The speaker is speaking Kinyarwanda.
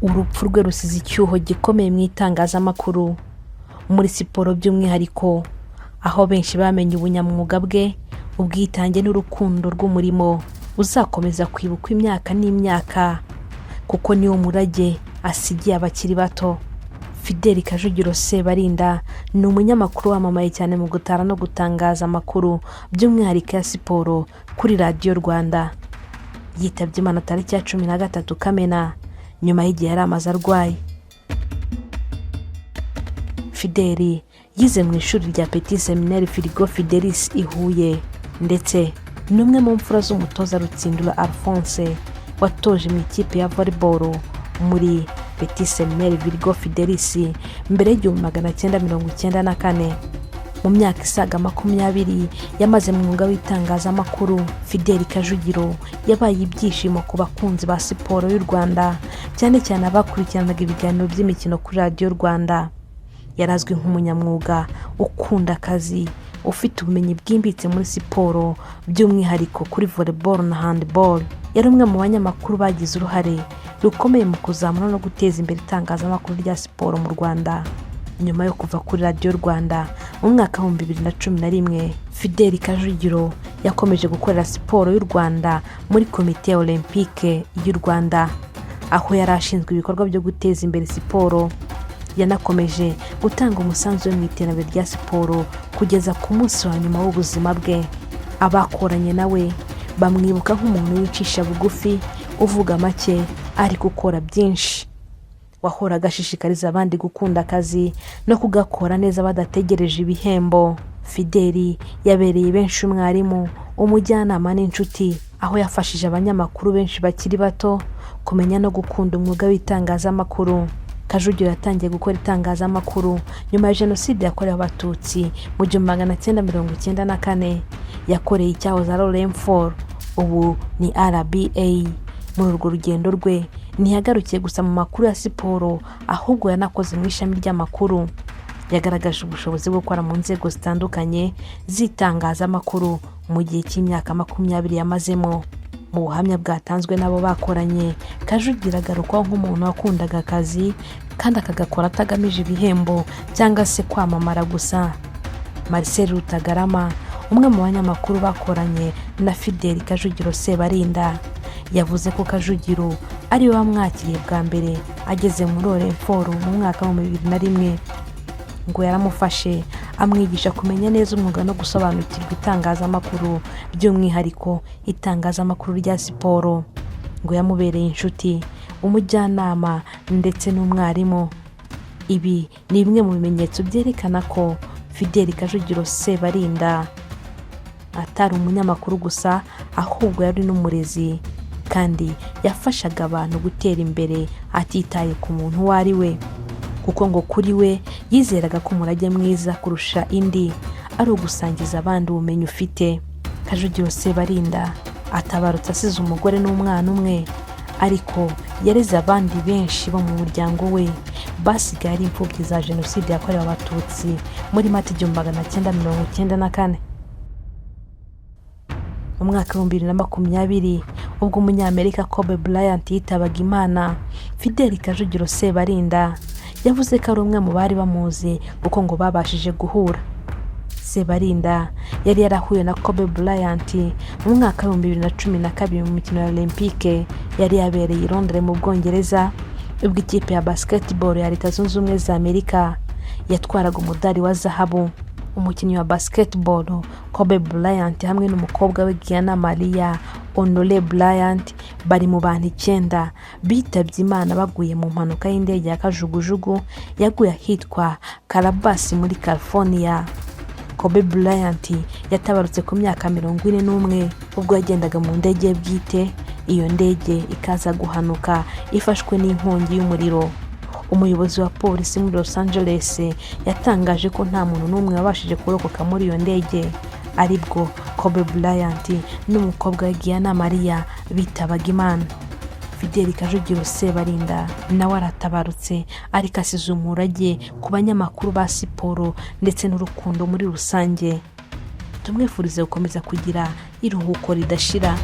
urupfu rwe rusize icyuho gikomeye mu itangazamakuru muri siporo by'umwihariko, aho benshi bamenye ubunyamwuga bwe, ubwitange n'urukundo rw'umurimo uzakomeza kwibukwa imyaka n'imyaka, kuko niwo murage asigiye abakiri bato. Fidèle Kajugiro Sebarinda ni umunyamakuru wamamaye cyane mu gutara no gutangaza amakuru by'umwihariko ya siporo kuri Radio Rwanda. Yitabye Imana tariki ya 13 Kamena nyuma y'igihe yari amaze arwaye. Fidèle yize mu ishuri rya Petit Seminaire Firigo Fidelis i Huye, ndetse n'umwe mu mfura z'umutoza Rutsindura Alphonse watoje mu ikipe ya volleyball muri Petit Seminaire Firigo Fidelis mbere y'1994. Mu myaka isaga 20 yamaze mu mwuga w'itangazamakuru, Fidèle Kajugiro yabaye ibyishimo ku bakunzi ba siporo y'u Rwanda, cyane cyane abakurikiranaga ibiganiro by'imikino kuri Radio Rwanda. Yarazwi nk'umunyamwuga ukunda akazi, ufite ubumenyi bwimbitse muri siporo by'umwihariko kuri volleyball na handball. Yari umwe mu banyamakuru bagize uruhare rukomeye mu kuzamura no guteza imbere itangazamakuru rya siporo mu Rwanda. Nyuma yo kuva kuri Radio Rwanda mu mwaka wa 2011, Fidèle Kajugiro yakomeje gukorera siporo y'u Rwanda muri Komite Olympique y'u Rwanda, aho yari ashinzwe ibikorwa byo guteza imbere siporo. Yanakomeje gutanga umusanzu mu iterambere rya siporo kugeza ku munsi wa nyuma w'ubuzima bwe. Abakoranye nawe bamwibuka nk'umuntu wicisha bugufi, uvuga make ariko ukora byinshi. Wahoraga ashishikariza abandi gukunda akazi no kugakora neza badategereje ibihembo. Fidèle yabereye benshi umwarimu, umujyanama n'inshuti, aho yafashije abanyamakuru benshi bakiri bato kumenya no gukunda umwuga w'itangazamakuru. Kajugiro yatangiye gukora itangazamakuru nyuma ya Jenoside yakorewe Abatutsi mu 1994. Yakoreye icyahoze ari Renfort, ubu ni RBA. Muri urwo rugendo rwe ntiyagarukiye gusa mu makuru ya siporo, ahubwo yanakoze mu ishami ry'amakuru. Yagaragaje ubushobozi bwo gukora mu nzego zitandukanye z'itangazamakuru mu gihe cy'imyaka 20 yamazemo. Mu buhamya bwatanzwe nabo bakoranye, Kajugiro agarukwaho nk'umuntu wakundaga akazi kandi akagakora atagamije ibihembo cyangwa se kwamamara gusa. Marcel Rutagarama, umwe mu banyamakuru bakoranye na Fidèle Kajugiro Sebarinda, yavuze ko Kajugiro ari we wamwakiriye bwa mbere ageze muri Renfort mu mwaka wa 2001. ngo yaramufashe amwigisha kumenya neza umwuga no gusobanukirwa itangazamakuru, by'umwihariko itangazamakuru rya siporo. Ngo yamubereye inshuti, umujyanama ndetse n'umwarimu. Ibi ni bimwe mu bimenyetso byerekana ko Fidèle Kajugiro Sebarinda atari umunyamakuru gusa, ahubwo yari n'umurezi, kandi yafashaga abantu gutera imbere atitaye ku muntu uwo ari we, kuko ngo kuri we yizeraga ko umurage mwiza kurusha indi ari ugusangiza abandi ubumenyi ufite. Kajugiro Sebarinda atabarutse asize umugore n'umwana umwe, ariko yareze abandi benshi bo mu muryango we basigaye ari imfubyi za Jenoside yakorewe Abatutsi muri Mata 1994. Mu mwaka wa 2020 ubwo umunyamerika Kobe Bryant yitabaga Imana, Fidèle Kajugiro Sebarinda yavuze ko ari umwe mu bari bamuzi kuko ngo babashije guhura. Sebarinda yari yarahuye na Kobe Bryant mu mwaka wa 2012 mu mikino ya Olympique yari yabereye i Londres mu Bwongereza, ubwo ikipe ya basketball ya Leta Zunze Ubumwe za Amerika yatwaraga umudari wa zahabu. Umukinnyi wa basketball Kobe Bryant hamwe n'umukobwa we Gianna Maria Honore Bryant bari mu bantu 9 bitabye Imana baguye mu mpanuka y'indege ya kajugujugu yaguye ahitwa Calabasas muri California. Kobe Bryant yatabarutse ku myaka 41 ubwo yagendaga mu ndege bwite, iyo ndege ikaza guhanuka ifashwe n'inkongi y'umuriro. Umuyobozi wa polisi muri Los Angeles yatangaje ko nta muntu n'umwe wabashije kurokoka muri iyo ndege, aribwo Kobe Bryant n'umukobwa we Gianna Maria bitabaga Imana. Fidèle Kajugiro Sebarinda nawe aratabarutse, ariko asize umurage ku banyamakuru ba siporo ndetse n'urukundo muri rusange. Tumwifurize gukomeza kugira iruhuko ridashira.